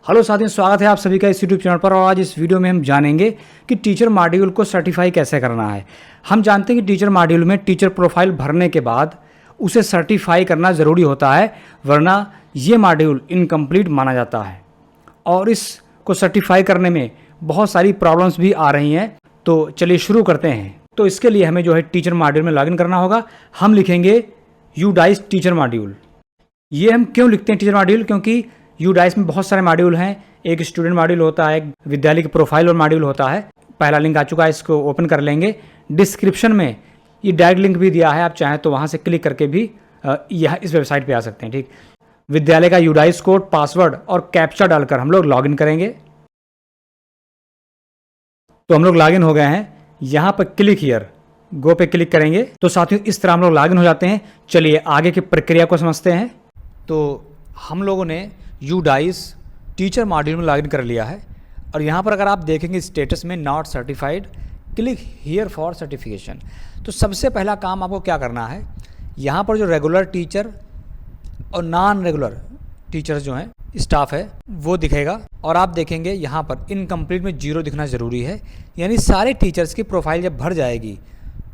Hello साथियों, स्वागत है आप सभी का इस यूट्यूब चैनल पर। और आज इस वीडियो में हम जानेंगे कि टीचर मॉड्यूल को सर्टिफाई कैसे करना है। हम जानते हैं कि टीचर मॉड्यूल में टीचर प्रोफाइल भरने के बाद उसे सर्टिफाई करना ज़रूरी होता है, वरना ये मॉड्यूल इनकम्प्लीट माना जाता है। और इसको सर्टिफाई करने में बहुत सारी प्रॉब्लम्स भी आ रही हैं। तो चलिए शुरू करते हैं। तो इसके लिए हमें जो है टीचर मॉड्यूल में लॉगिन करना होगा। हम लिखेंगे UDICE टीचर मॉड्यूल। ये हम क्यों लिखते हैं टीचर मॉड्यूल? क्योंकि UDICE में बहुत सारे मॉड्यूल हैं। एक स्टूडेंट मॉड्यूल होता है, एक विद्यालय की प्रोफाइल और मॉड्यूल होता है। पहला लिंक आ चुका है, इसको ओपन कर लेंगे। डिस्क्रिप्शन में ये डायरेक्ट लिंक भी दिया है, आप चाहें तो वहाँ से क्लिक करके भी यह इस वेबसाइट पे आ सकते हैं। ठीक, विद्यालय का UDICE कोड, पासवर्ड और कैप्चा डालकर हम लोग लॉगिन करेंगे। तो हम लोग लॉगिन हो गए हैं। यहाँ पर क्लिक हियर, गो पे क्लिक करेंगे। तो साथियों, इस तरह हम लोग लॉगिन हो जाते हैं। चलिए आगे की प्रक्रिया को समझते हैं। तो हम लोगों ने UDICE टीचर मॉड्यूल में लॉगिन कर लिया है। और यहाँ पर अगर आप देखेंगे स्टेटस में not certified, click here for certification. तो सबसे पहला काम आपको क्या करना है, यहाँ पर जो रेगुलर टीचर और नॉन रेगुलर टीचर्स जो हैं, स्टाफ है, वो दिखेगा। और आप देखेंगे यहाँ पर इनकम्प्लीट में 0 दिखना ज़रूरी है। यानी सारे टीचर्स की प्रोफाइल जब भर जाएगी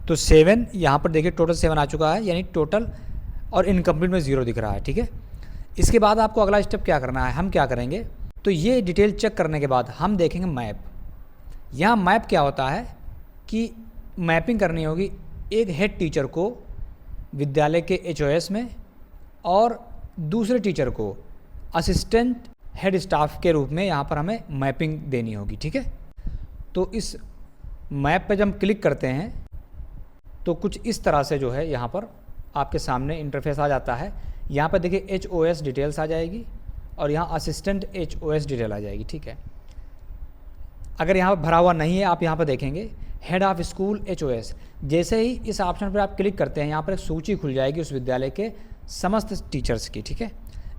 तो 7, यहाँ पर देखिए टोटल 7 आ चुका है, यानी टोटल, और इनकम्प्लीट में 0 दिख रहा है। ठीक है, इसके बाद आपको अगला स्टेप क्या करना है, हम क्या करेंगे, तो ये डिटेल चेक करने के बाद हम देखेंगे मैप। यहाँ मैप क्या होता है कि मैपिंग करनी होगी एक हेड टीचर को विद्यालय के HOS में और दूसरे टीचर को असिस्टेंट हेड स्टाफ के रूप में यहाँ पर हमें मैपिंग देनी होगी। ठीक है, तो इस मैप पे जब हम क्लिक करते हैं तो कुछ इस तरह से जो है यहाँ पर आपके सामने इंटरफेस आ जाता है। यहाँ पर देखिए HOS डिटेल्स आ जाएगी और यहाँ असिस्टेंट HOS डिटेल आ जाएगी। ठीक है, अगर यहाँ पर भरा हुआ नहीं है, आप यहाँ पर देखेंगे हेड ऑफ स्कूल HOS। जैसे ही इस ऑप्शन पर आप क्लिक करते हैं, यहाँ पर एक सूची खुल जाएगी उस विद्यालय के समस्त टीचर्स की। ठीक है,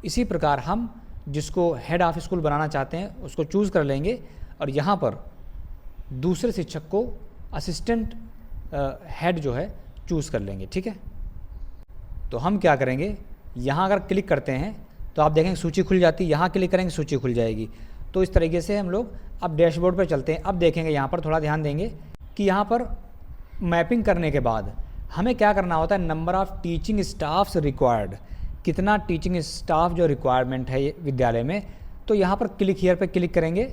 इसी प्रकार हम जिसको हेड ऑफ स्कूल बनाना चाहते हैं उसको चूज़ कर लेंगे और यहाँ पर दूसरे शिक्षक को असिस्टेंट हेड जो है चूज़ कर लेंगे। ठीक है, तो हम क्या करेंगे, यहाँ अगर क्लिक करते हैं तो आप देखेंगे सूची खुल जाती है। यहाँ क्लिक करेंगे, सूची खुल जाएगी। तो इस तरीके से हम लोग अब डैशबोर्ड पर चलते हैं। अब देखेंगे, यहाँ पर थोड़ा ध्यान देंगे कि यहाँ पर मैपिंग करने के बाद हमें क्या करना होता है, number of teaching staffs required, कितना टीचिंग स्टाफ जो रिक्वायरमेंट है विद्यालय में। तो यहाँ पर क्लिक हियर पे क्लिक करेंगे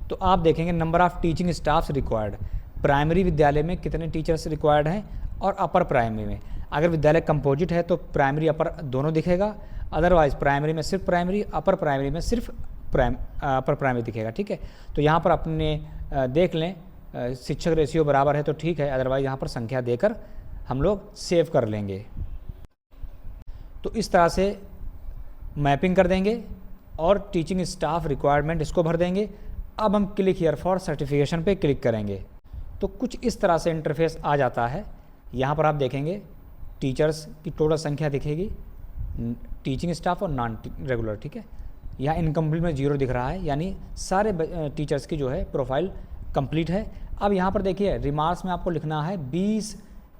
तो आप देखेंगे number of teaching staffs required, primary विद्यालय में कितने टीचर्स रिक्वायर्ड हैं और अपर प्राइमरी में। अगर विद्यालय कंपोजिट है तो प्राइमरी अपर दोनों दिखेगा, अदरवाइज प्राइमरी में सिर्फ प्राइमरी, अपर प्राइमरी में सिर्फ अपर प्राइमरी दिखेगा। ठीक है, तो यहाँ पर अपने देख लें शिक्षक रेशियो बराबर है तो ठीक है, अदरवाइज यहाँ पर संख्या देकर हम लोग सेव कर लेंगे। तो इस तरह से मैपिंग कर देंगे और टीचिंग स्टाफ रिक्वायरमेंट इसको भर देंगे। अब हम क्लिक हियर फॉर सर्टिफिकेशन पे क्लिक करेंगे तो कुछ इस तरह से इंटरफेस आ जाता है। यहाँ पर आप देखेंगे टीचर्स की टोटल संख्या दिखेगी, टीचिंग स्टाफ और नॉन रेगुलर। ठीक है, यहाँ इनकम्प्लीट में 0 दिख रहा है, यानी सारे टीचर्स की जो है प्रोफाइल कंप्लीट है। अब यहाँ पर देखिए रिमार्क्स में आपको लिखना है 20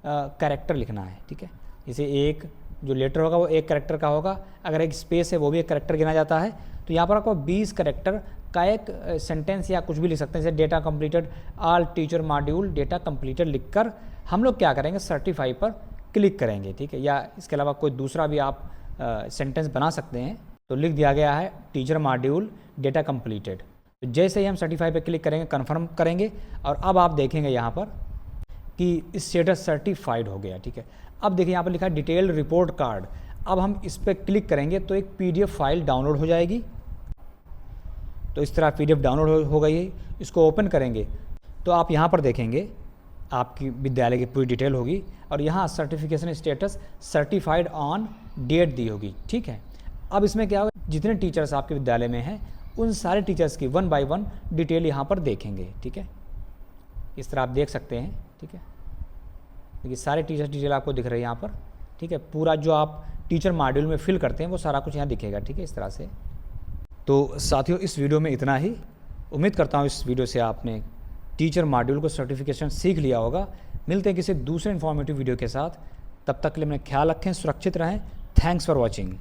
कैरेक्टर लिखना है। ठीक है, जैसे एक जो लेटर होगा वो 1 कैरेक्टर का होगा, अगर एक स्पेस है वो भी 1 कैरेक्टर गिना जाता है। तो यहाँ पर आपको 20 कैरेक्टर का एक सेंटेंस या कुछ भी लिख सकते हैं, जैसे data completed, all teacher module data completed लिखकर हम लोग क्या करेंगे, सर्टिफाई पर क्लिक करेंगे। ठीक है, या इसके अलावा कोई दूसरा भी आप सेंटेंस बना सकते हैं। तो लिख दिया गया है टीचर मॉड्यूल डेटा कंप्लीटेड। तो जैसे ही हम सर्टिफाई पर क्लिक करेंगे, कन्फर्म करेंगे, और अब आप देखेंगे यहाँ पर कि स्टेटस सर्टिफाइड हो गया। ठीक है, अब देखिए यहाँ पर लिखा है डिटेल रिपोर्ट कार्ड। अब हम इस पर क्लिक करेंगे तो एक PDF फाइल डाउनलोड हो जाएगी। तो इस तरह PDF डाउनलोड हो गई है। इसको ओपन करेंगे तो आप यहाँ पर देखेंगे आपकी विद्यालय की पूरी डिटेल होगी और यहाँ certification status certified on date दी होगी। ठीक है, अब इसमें क्या होगा, जितने टीचर्स आपके विद्यालय में हैं उन सारे टीचर्स की 1 बाय 1 डिटेल यहाँ पर देखेंगे। ठीक है, इस तरह आप देख सकते हैं। ठीक है, देखिए सारे टीचर्स डिटेल आपको दिख रही है यहाँ पर। ठीक है, पूरा जो आप टीचर मॉड्यूल में फिल करते हैं वो सारा कुछ यहाँ दिखेगा। ठीक है, इस तरह से। तो साथियों, इस वीडियो में इतना ही। उम्मीद करता हूँ इस वीडियो से आपने टीचर मॉड्यूल को सर्टिफिकेशन सीख लिया होगा। मिलते हैं किसी दूसरे इन्फॉर्मेटिव वीडियो के साथ, तब तक के लिए अपना ख्याल रखें, सुरक्षित रहें। Thanks for watching.